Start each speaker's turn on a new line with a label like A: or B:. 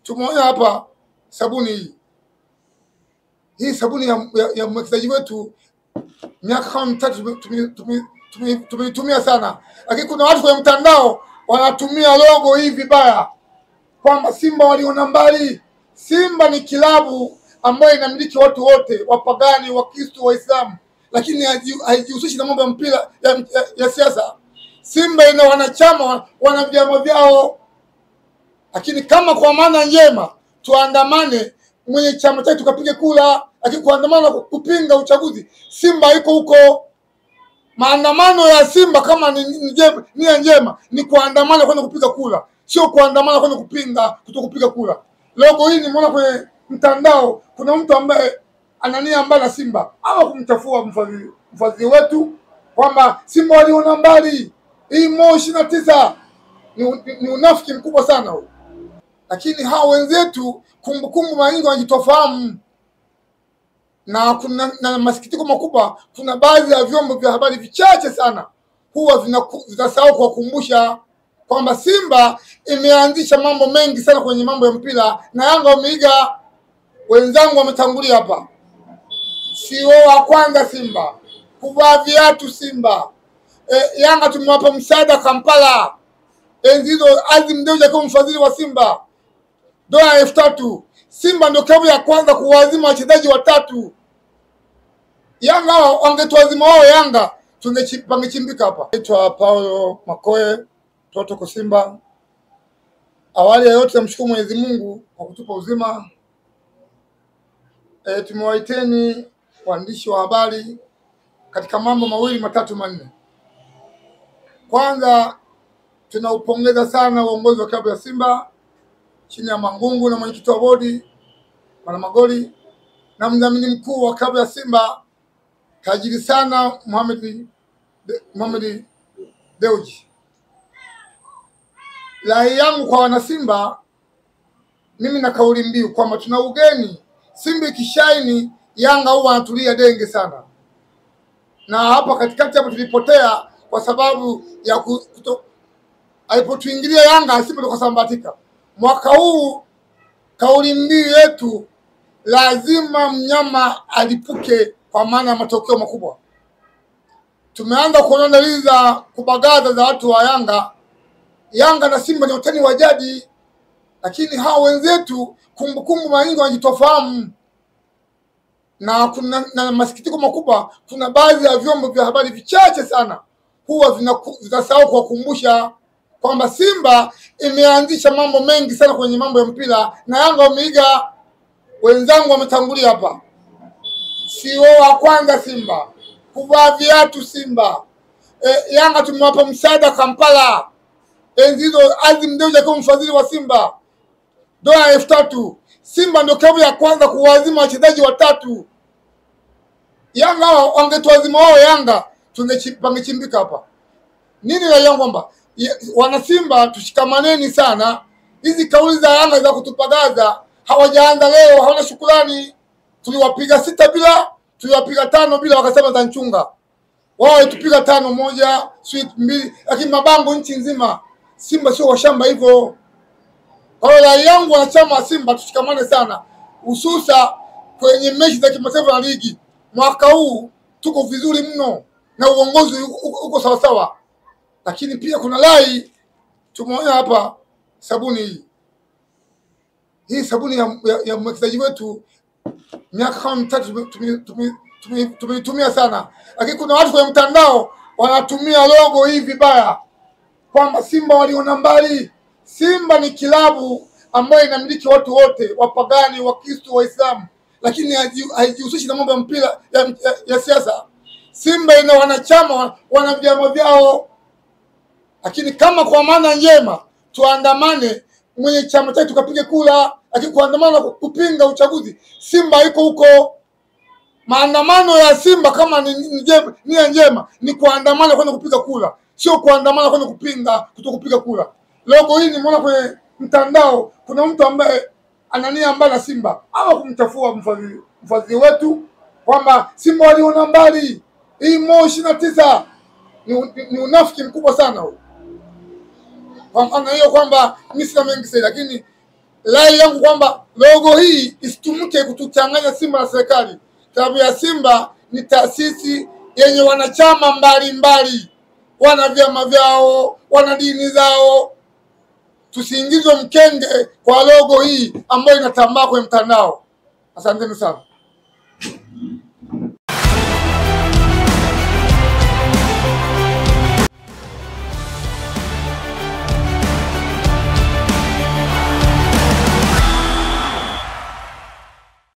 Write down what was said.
A: Tumeona hapa sabuni hii. Hii sabuni ya mwekezaji wetu miaka mitatu tumeitumia sana. Lakini kuna watu kwenye mtandao wanatumia logo hii vibaya. Kwamba Simba waliona mbali. Simba ni kilabu ambayo inamiliki watu wote, wapagani, Wakristo, Waislamu, lakini haijihusishi na mambo ya mpira ya siasa. Simba ina wanachama, wana vyama vyao. Lakini kama kwa maana njema tuandamane, mwenye chama chetu tukapige kula, lakini kuandamana kupinga uchaguzi, Simba iko huko. Maandamano ya Simba kama ni njema ni kuandamana kwenda kupiga kula, sio kuandamana kwenda kutokupiga kula. Logo hii nimeona kwenye mtandao, kuna mtu ambaye anania mbali na Simba ama kumchafua mfadhili wetu kwamba Simba waliona mbali. Hii Mo 29 ni unafiki mkubwa sana huu. Lakini hao wenzetu kumbukumbu maingi wanajitofahamu, na kuna masikitiko makubwa, kuna baadhi ya vyombo vya habari vichache sana huwa vinasahau kuwakumbusha kwamba Simba imeanzisha mambo mengi sana kwenye mambo ya mpira, na Yanga wameiga. Wenzangu wametangulia hapa, sio wa kwanza Simba kuvaa viatu Simba. Yanga tumewapa msaada Kampala, enzi hizo Azim Dewji kama mfadhili wa Simba, dola 3000. Simba ndio klabu ya kwanza kuwazima wachezaji watatu. Yanga wangetuazima wao Yanga tungechimbika hapa. Naitwa Paulo Makoe, mtoto kwa Simba. Awali ya yote namshukuru Mwenyezi Mungu kwa kutupa uzima. Tumewaiteni waandishi wa habari katika mambo mawili matatu manne. Kwanza, tunaupongeza sana uongozi wa klabu ya Simba chini ya Mangungu na mwenyekiti wa bodi Bwana Magoli na mdhamini mkuu wa klabu ya Simba tajiri sana Mohamed Dewji. Rai yangu kwa wana Simba, mimi na kauli mbiu kwamba tuna ugeni. Simba ikishaini Yanga huwa anatulia denge sana, na hapa katikati hapo tulipotea kwa sababu ya alipotuingilia Yanga Simba tukasambatika. Mwaka huu kauli mbiu yetu lazima mnyama alipuke, kwa maana ya matokeo makubwa. Tumeanza kuona dalili za kubagaza za watu wa Yanga. Yanga na Simba ni utani wa jadi, lakini hao wenzetu kumbukumbu maingi wanajitofahamu, na kuna masikitiko makubwa, kuna baadhi ya vyombo vya habari vichache sana huwa vinasahau kuwakumbusha kwamba Simba imeanzisha mambo mengi sana kwenye mambo ya mpira, na Yanga wameiga. Wenzangu wametangulia hapa, sio wa kwanza Simba kuvaa viatu Simba. Yanga tumewapa msaada Kampala, enzi hizo Azim Dewji kama mfadhili wa Simba, dola 3000. Simba ndio klabu ya kwanza kuwazima wachezaji watatu. Yanga wangetuazima wao Yanga tungechimbika hapa. Nini la Yanga kwamba wana Simba tushikamaneni sana. Hizi kauli za Yanga za kutupagaza hawajaanza leo, hawana shukrani. Tuliwapiga 6 bila, tuliwapiga 5 bila, wakasema za nchunga. Wao tupiga 5-1, sweet 2, lakini mabango nchi nzima. Simba sio washamba hivyo. Kwa hiyo rai yangu wanachama wa Simba tushikamane sana, hususa kwenye mechi za kimataifa na ligi. Mwaka huu tuko vizuri mno na uongozi uko sawa sawa. Lakini pia kuna rai tumeona hapa sabuni hii. Hii sabuni ya mwekezaji wetu miaka mitatu tumeitumia sana. Lakini kuna watu kwenye mtandao wanatumia logo hii vibaya. Kwamba Simba waliona mbali. Simba ni kilabu ambayo inamiliki watu wote, wapagani, Wakristo, Waislamu, lakini haijihusishi na mambo ya mpira ya siasa. Simba ina wanachama, wana vyama vyao. Lakini kama kwa maana njema tuandamane, mwenye chama chetu tukapige kula, lakini kuandamana kupinga uchaguzi, Simba iko huko. Maandamano ya Simba kama ni njema ni kuandamana kwenda kupiga kula, sio kuandamana kwenda kutokupiga kula. Logo hii nimeona kwenye mtandao, kuna mtu ambaye anania mbali na Simba ama kumchafua mfadhili wetu kwamba Simba waliona mbali. Hii Mo 29 ni unafiki mkubwa sana huu. Kwa maana hiyo kwamba mimi sina mengi sana, lakini rai yangu kwamba logo hii isitumike kutuchanganya Simba na serikali. Klabu ya Simba ni taasisi yenye wanachama mbalimbali, wana vyama vyao, wana dini zao. Tusiingizwe mkenge kwa logo hii ambayo inatambaa kwenye mtandao. Asanteni sana.